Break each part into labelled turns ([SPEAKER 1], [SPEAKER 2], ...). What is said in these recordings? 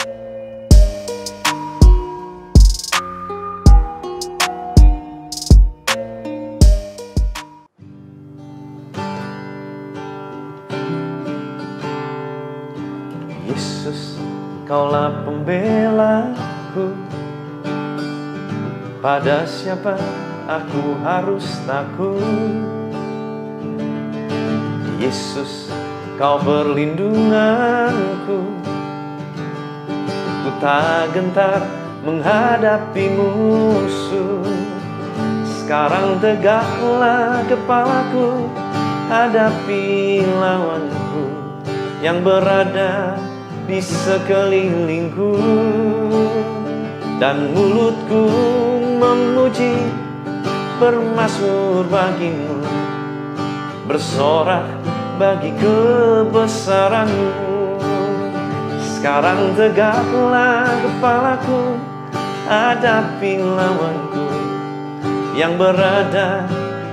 [SPEAKER 1] Yesus, Kaulah pembelaku. Pada siapa aku harus takut? Yesus, Kau perlindunganku. Ku tak gentar menghadapi musuh. Sekarang tegaklah kepalaku, hadapi lawanku yang berada di sekelilingku. Dan mulutku memuji, bermazmur bagimu, bersorak bagi kebesaranmu. Sekarang tegaklah kepalaku, hadapi lawanku yang berada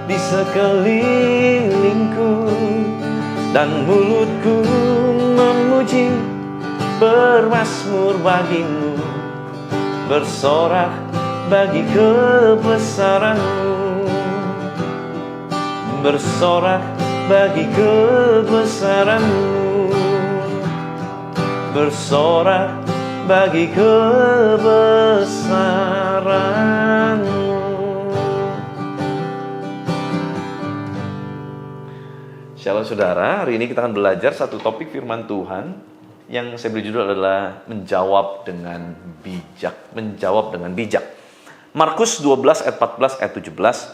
[SPEAKER 1] di sekelilingku. Dan mulutku memuji, bermazmur bagimu, bersorak bagi kebesaranmu, bersorak bagi kebesaranmu, bersorak bagi kebesaranmu. Shalom saudara, hari ini kita akan belajar satu topik firman Tuhan yang saya beri judul adalah menjawab dengan bijak. Menjawab dengan bijak. Markus 12 ayat 14 ayat 17.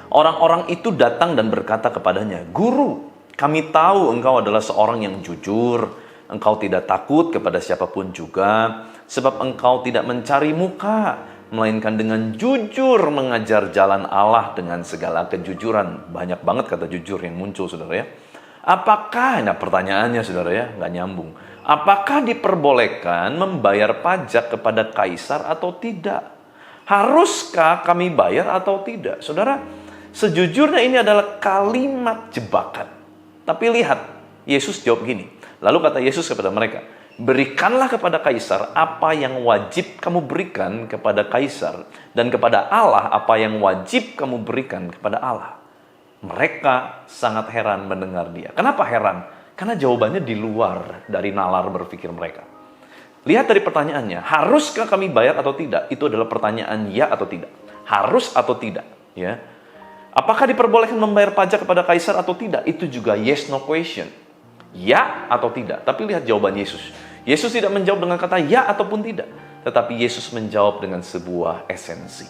[SPEAKER 1] Orang-orang itu datang dan berkata kepadanya, "Guru, kami tahu engkau adalah seorang yang jujur. Engkau tidak takut kepada siapapun juga, sebab engkau tidak mencari muka, melainkan dengan jujur mengajar jalan Allah dengan segala kejujuran." Banyak banget kata jujur yang muncul, saudara ya. Apakah, nah pertanyaannya saudara ya, nggak nyambung. Apakah diperbolehkan membayar pajak kepada kaisar atau tidak? Haruskah kami bayar atau tidak? Saudara, sejujurnya ini adalah kalimat jebakan. Tapi lihat, Yesus jawab gini. Lalu kata Yesus kepada mereka, "Berikanlah kepada kaisar apa yang wajib kamu berikan kepada kaisar, dan kepada Allah apa yang wajib kamu berikan kepada Allah." Mereka sangat heran mendengar dia. Kenapa heran? Karena jawabannya di luar dari nalar berpikir mereka. Lihat dari pertanyaannya, haruskah kami bayar atau tidak? Itu adalah pertanyaan ya atau tidak. Harus atau tidak? Ya. Apakah diperbolehkan membayar pajak kepada kaisar atau tidak? Itu juga yes no question. Ya atau tidak? Tapi lihat jawaban Yesus. Yesus tidak menjawab dengan kata ya ataupun tidak. Tetapi Yesus menjawab dengan sebuah esensi.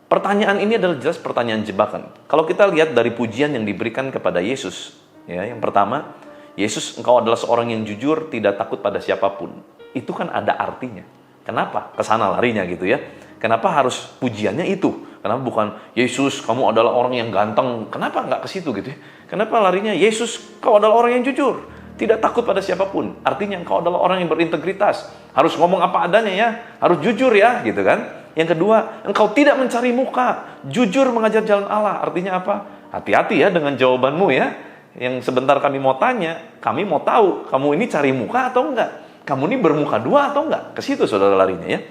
[SPEAKER 1] Pertanyaan ini adalah jelas pertanyaan jebakan. Kalau kita lihat dari pujian yang diberikan kepada Yesus, ya, yang pertama, Yesus, engkau adalah seorang yang jujur, tidak takut pada siapapun. Itu kan ada artinya. Kenapa? Kesana larinya gitu ya. Kenapa harus pujiannya itu? Kenapa bukan, Yesus, kamu adalah orang yang ganteng. Kenapa nggak ke situ gitu ya? Kenapa larinya, Yesus, kau adalah orang yang jujur, tidak takut pada siapapun. Artinya engkau adalah orang yang berintegritas. Harus ngomong apa adanya ya. Harus jujur ya, gitu kan. Yang kedua, engkau tidak mencari muka, jujur mengajar jalan Allah. Artinya apa? Hati-hati ya dengan jawabanmu ya. Yang sebentar kami mau tanya, kami mau tahu, kamu ini cari muka atau enggak? Kamu ini bermuka dua atau enggak? Ke situ saudara larinya ya.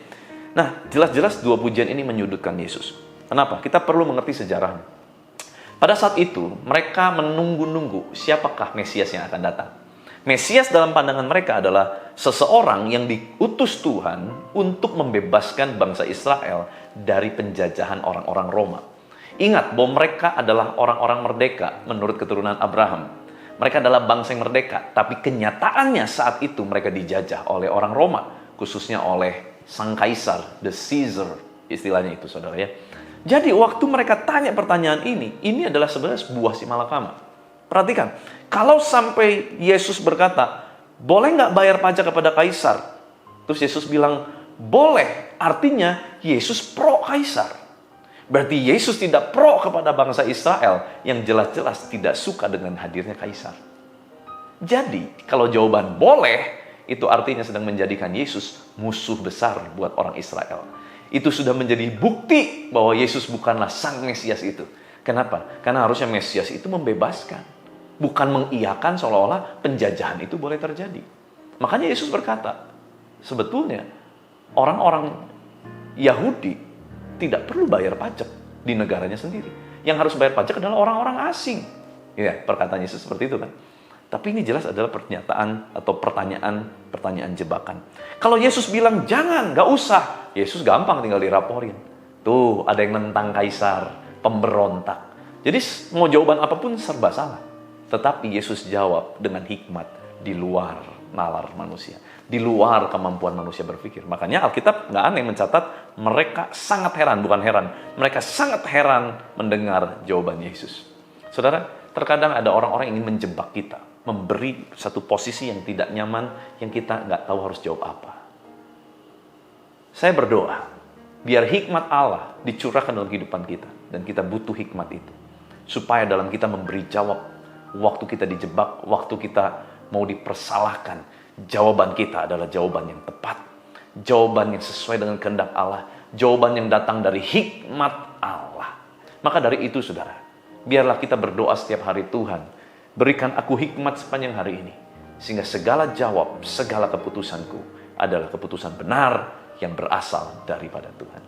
[SPEAKER 1] Nah, jelas-jelas dua pujian ini menyudutkan Yesus. Kenapa? Kita perlu mengerti sejarahnya. Pada saat itu, mereka menunggu-nunggu siapakah Mesias yang akan datang. Mesias dalam pandangan mereka adalah seseorang yang diutus Tuhan untuk membebaskan bangsa Israel dari penjajahan orang-orang Roma. Ingat bahwa mereka adalah orang-orang merdeka menurut keturunan Abraham. Mereka adalah bangsa yang merdeka, tapi kenyataannya saat itu mereka dijajah oleh orang Roma, khususnya oleh sang kaisar, the Caesar, istilahnya itu saudara ya. Jadi waktu mereka tanya pertanyaan ini adalah sebenarnya sebuah simalakama. Perhatikan, kalau sampai Yesus berkata, boleh nggak bayar pajak kepada kaisar? Terus Yesus bilang, boleh. Artinya Yesus pro kaisar. Berarti Yesus tidak pro kepada bangsa Israel yang jelas-jelas tidak suka dengan hadirnya kaisar. Jadi, kalau jawaban boleh, itu artinya sedang menjadikan Yesus musuh besar buat orang Israel. Itu sudah menjadi bukti bahwa Yesus bukanlah sang Mesias itu. Kenapa? Karena harusnya Mesias itu membebaskan. Bukan mengiyakan seolah-olah penjajahan itu boleh terjadi. Makanya Yesus berkata, sebetulnya orang-orang Yahudi tidak perlu bayar pajak di negaranya sendiri. Yang harus bayar pajak adalah orang-orang asing. Ya, perkataan Yesus seperti itu kan. Tapi ini jelas adalah pernyataan atau pertanyaan jebakan. Kalau Yesus bilang jangan, gak usah, Yesus gampang tinggal diraporin. Tuh, ada yang nentang kaisar, pemberontak. Jadi mau jawaban apapun serba salah. Tetapi Yesus jawab dengan hikmat di luar nalar manusia, di luar kemampuan manusia berpikir. Makanya Alkitab nggak aneh mencatat mereka sangat heran, bukan heran, mereka sangat heran mendengar jawaban Yesus. Saudara, terkadang ada orang-orang yang ingin menjebak kita, memberi satu posisi yang tidak nyaman, yang kita nggak tahu harus jawab apa. Saya berdoa, biar hikmat Allah dicurahkan dalam kehidupan kita, dan kita butuh hikmat itu. Supaya dalam kita memberi jawab, waktu kita dijebak, waktu kita mau dipersalahkan, jawaban kita adalah jawaban yang tepat. Jawaban yang sesuai dengan kehendak Allah. Jawaban yang datang dari hikmat Allah. Maka dari itu saudara, biarlah kita berdoa setiap hari, Tuhan, berikan aku hikmat sepanjang hari ini. Sehingga segala jawab, segala keputusanku adalah keputusan benar yang berasal daripada Tuhan.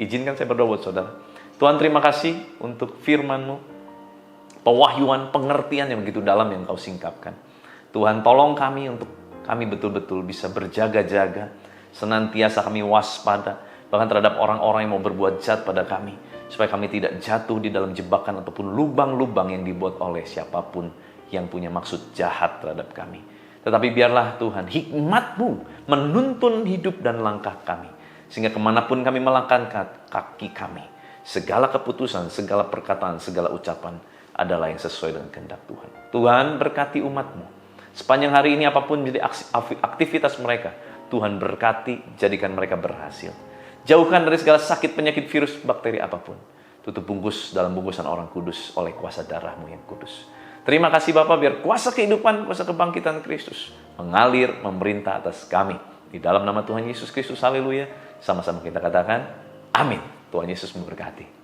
[SPEAKER 1] Izinkan saya berdoa buat saudara. Tuhan, terima kasih untuk firman-Mu. Pewahyuan, pengertian yang begitu dalam yang Kau singkapkan. Tuhan, tolong kami untuk kami betul-betul bisa berjaga-jaga, senantiasa kami waspada, bahkan terhadap orang-orang yang mau berbuat jahat pada kami, supaya kami tidak jatuh di dalam jebakan ataupun lubang-lubang yang dibuat oleh siapapun yang punya maksud jahat terhadap kami. Tetapi biarlah Tuhan, hikmat-Mu menuntun hidup dan langkah kami, sehingga kemanapun kami melangkahkan kaki kami, segala keputusan, segala perkataan, segala ucapan adalah yang sesuai dengan kehendak Tuhan. Tuhan, berkati umat-Mu. Sepanjang hari ini apapun menjadi aktivitas mereka, Tuhan berkati, jadikan mereka berhasil. Jauhkan dari segala sakit, penyakit, virus, bakteri apapun. Tutup bungkus dalam bungkusan orang kudus oleh kuasa darah-Mu yang kudus. Terima kasih Bapa, biar kuasa kehidupan, kuasa kebangkitan Kristus mengalir, memerintah atas kami. Di dalam nama Tuhan Yesus Kristus, haleluya. Sama-sama kita katakan, amin. Tuhan Yesus memberkati.